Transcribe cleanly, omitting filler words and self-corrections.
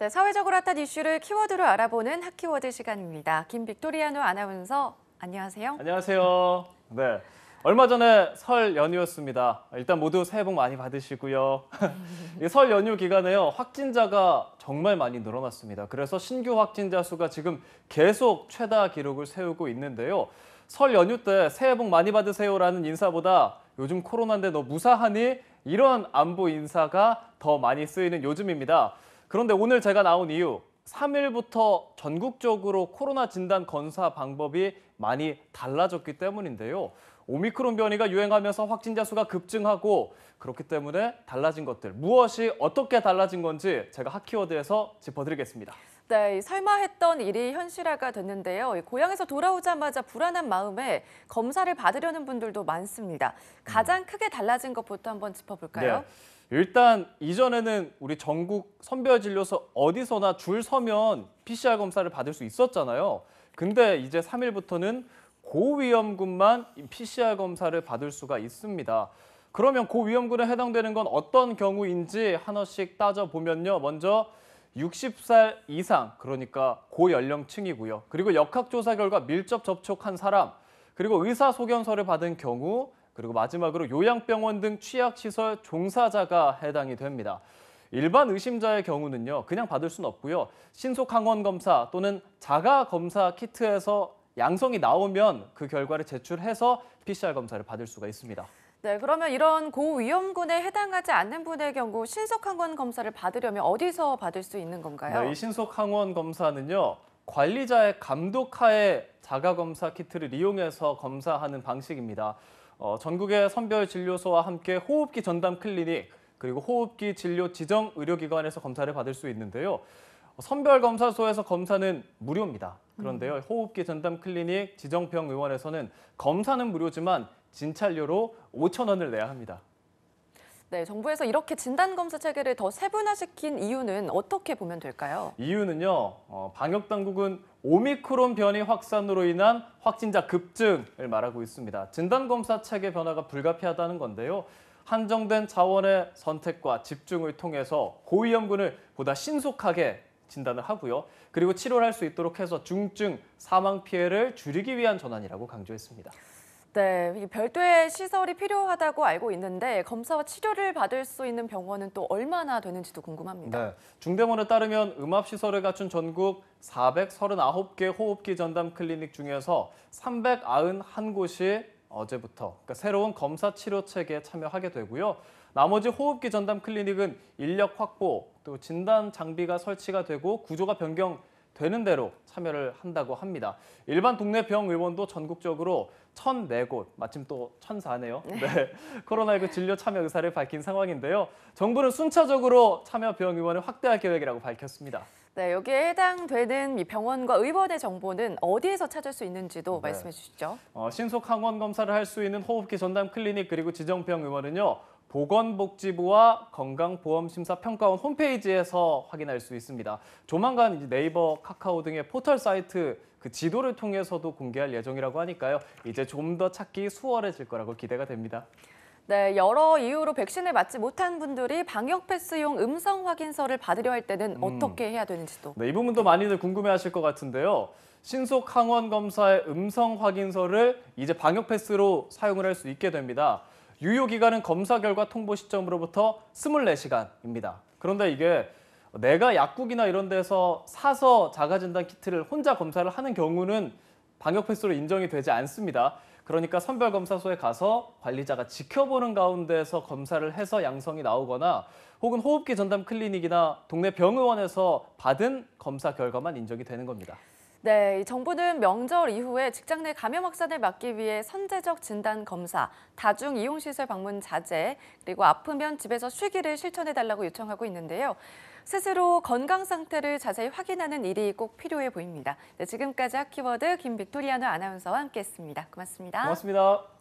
네, 사회적으로 핫한 이슈를 키워드로 알아보는 핫키워드 시간입니다. 김빅토리아노 아나운서, 안녕하세요. 안녕하세요. 네, 얼마 전에 설 연휴였습니다. 일단 모두 새해 복 많이 받으시고요. 이 설 연휴 기간에요, 확진자가 정말 많이 늘어났습니다. 그래서 신규 확진자 수가 지금 계속 최다 기록을 세우고 있는데요. 설 연휴 때 새해 복 많이 받으세요라는 인사보다 요즘 코로나인데 너 무사하니? 이런 안부 인사가 더 많이 쓰이는 요즘입니다. 그런데 오늘 제가 나온 이유, 3일부터 전국적으로 코로나 진단 검사 방법이 많이 달라졌기 때문인데요. 오미크론 변이가 유행하면서 확진자 수가 급증하고 그렇기 때문에 달라진 것들, 무엇이 어떻게 달라진 건지 제가 핫키워드에서 짚어드리겠습니다. 네, 설마 했던 일이 현실화가 됐는데요. 고향에서 돌아오자마자 불안한 마음에 검사를 받으려는 분들도 많습니다. 가장 크게 달라진 것부터 한번 짚어볼까요? 네. 일단 이전에는 우리 전국 선별진료소 어디서나 줄 서면 PCR 검사를 받을 수 있었잖아요. 근데 이제 3일부터는 고위험군만 PCR 검사를 받을 수가 있습니다. 그러면 고위험군에 해당되는 건 어떤 경우인지 하나씩 따져보면요. 먼저 60살 이상, 그러니까 고연령층이고요. 그리고 역학조사 결과 밀접 접촉한 사람, 그리고 의사소견서를 받은 경우, 그리고 마지막으로 요양병원 등 취약시설 종사자가 해당이 됩니다. 일반 의심자의 경우는요, 그냥 받을 수는 없고요. 신속항원 검사 또는 자가 검사 키트에서 양성이 나오면 그 결과를 제출해서 PCR 검사를 받을 수가 있습니다. 네, 그러면 이런 고위험군에 해당하지 않는 분의 경우 신속항원 검사를 받으려면 어디서 받을 수 있는 건가요? 네, 이 신속항원 검사는요, 관리자의 감독하에 자가검사 키트를 이용해서 검사하는 방식입니다. 전국의 선별진료소와 함께 호흡기 전담 클리닉, 그리고 호흡기 진료 지정 의료기관에서 검사를 받을 수 있는데요. 선별검사소에서 검사는 무료입니다. 그런데요, 호흡기 전담 클리닉 지정병의원에서는 검사는 무료지만 진찰료로 5,000원을 내야 합니다. 네, 정부에서 이렇게 진단검사 체계를 더 세분화시킨 이유는 어떻게 보면 될까요? 이유는요, 방역당국은 오미크론 변이 확산으로 인한 확진자 급증을 말하고 있습니다. 진단검사 체계 변화가 불가피하다는 건데요. 한정된 자원의 선택과 집중을 통해서 고위험군을 보다 신속하게 진단을 하고요. 그리고 치료를 할 수 있도록 해서 중증 사망 피해를 줄이기 위한 전환이라고 강조했습니다. 네, 별도의 시설이 필요하다고 알고 있는데 검사와 치료를 받을 수 있는 병원은 또 얼마나 되는지도 궁금합니다. 네, 중대본에 따르면 음압시설을 갖춘 전국 439개 호흡기 전담 클리닉 중에서 391곳이 어제부터 그러니까 새로운 검사 치료 체계에 참여하게 되고요. 나머지 호흡기 전담 클리닉은 인력 확보, 또 진단 장비가 설치가 되고 구조가 변경되는 대로 참여를 한다고 합니다. 일반 동네 병의원도 전국적으로 1,004곳, 마침 또 1,004네요. 네, 코로나19 진료 참여 의사를 밝힌 상황인데요. 정부는 순차적으로 참여 병의원을 확대할 계획이라고 밝혔습니다. 네, 여기에 해당되는 이 병원과 의원의 정보는 어디에서 찾을 수 있는지도 말씀해 주시죠. 신속 항원 검사를 할 수 있는 호흡기 전담 클리닉 그리고 지정병의원은요. 보건복지부와 건강보험심사평가원 홈페이지에서 확인할 수 있습니다. 조만간 이제 네이버, 카카오 등의 포털 사이트 그 지도를 통해서도 공개할 예정이라고 하니까요. 이제 좀 더 찾기 수월해질 거라고 기대가 됩니다. 네, 여러 이유로 백신을 맞지 못한 분들이 방역 패스용 음성 확인서를 받으려 할 때는 어떻게 해야 되는지도. 네, 이 부분도 많이들 궁금해하실 것 같은데요. 신속 항원 검사의 음성 확인서를 이제 방역 패스로 사용을 할 수 있게 됩니다. 유효 기간은 검사 결과 통보 시점으로부터 24시간입니다. 그런데 이게 내가 약국이나 이런 데서 사서 자가진단 키트를 혼자 검사를 하는 경우는 방역 패스로 인정이 되지 않습니다. 그러니까 선별검사소에 가서 관리자가 지켜보는 가운데서 검사를 해서 양성이 나오거나 혹은 호흡기 전담 클리닉이나 동네 병의원에서 받은 검사 결과만 인정이 되는 겁니다. 네, 정부는 명절 이후에 직장 내 감염 확산을 막기 위해 선제적 진단 검사, 다중 이용시설 방문 자제, 그리고 아프면 집에서 쉬기를 실천해달라고 요청하고 있는데요. 스스로 건강 상태를 자세히 확인하는 일이 꼭 필요해 보입니다. 네, 지금까지 핫키워드 김빅토리아노 아나운서와 함께했습니다. 고맙습니다. 고맙습니다.